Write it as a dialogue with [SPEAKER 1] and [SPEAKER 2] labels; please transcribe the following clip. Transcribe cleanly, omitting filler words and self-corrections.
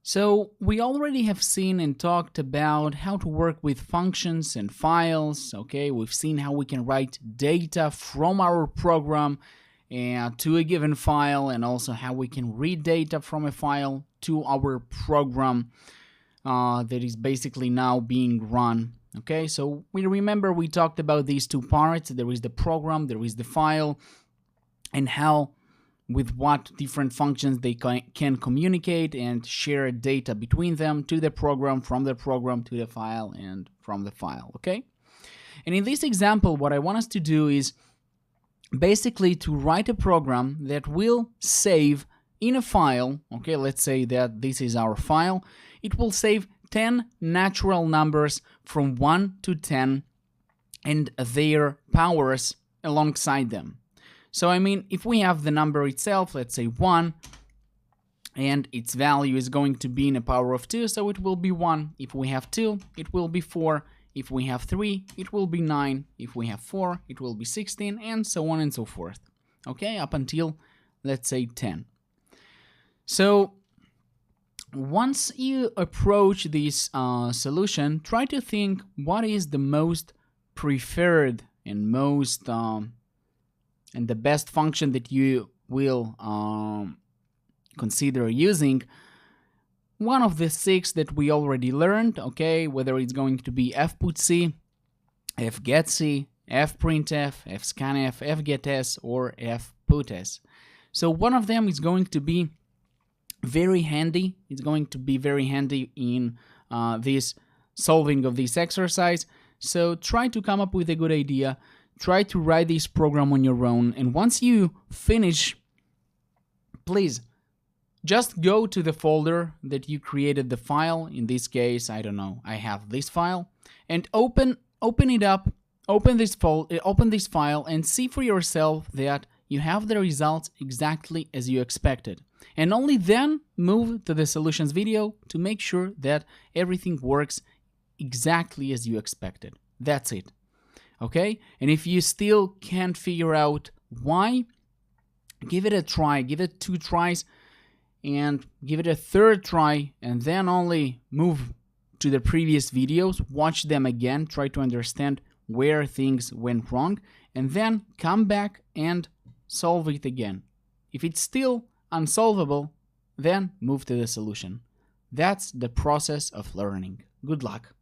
[SPEAKER 1] So we already have seen and talked about how to work with functions and files. Okay, we've seen how we can write data from our program to a given file, and also how we can read data from a file to our program that is basically now being run. Okay, so we remember we talked about these two parts. There is the program, there is the file, and how with what different functions they can communicate and share data between them to the program, from the program to the file, and from the file, okay? And in this example, what I want us to do is basically to write a program that will save in a file, okay, let's say that this is our file, it will save 10 natural numbers from 1 to 10 and their powers alongside them. So I mean, if we have the number itself, let's say 1, and its value is going to be in a power of 2, so it will be 1. If we have 2, it will be 4. If we have 3, it will be 9. If we have 4, it will be 16, and so on and so forth. Okay, up until, let's say, 10. So once you approach this solution, try to think what is the most preferred and most and the best function that you will consider using. One of the 6 that we already learned, okay, whether it's going to be fputC, fgetC, fprintf, fscanf, fgetS, or fputS. So one of them is going to be very handy. It's going to be very handy in this solving of this exercise. So try to come up with a good idea. Try to write this program on your own, and once you finish, please just go to the folder that you created the file. In this case, I don't know, I have this file, and open it up, open this file, and see for yourself that you have the results exactly as you expected. And only then move to the solutions video to make sure that everything works exactly as you expected. That's it. Okay, and if you still can't figure out why, give it a try, give it 2 tries, and give it a 3rd try, and then only move to the previous videos, watch them again, try to understand where things went wrong, and then come back and solve it again. If it's still unsolvable, then move to the solution. That's the process of learning. Good luck.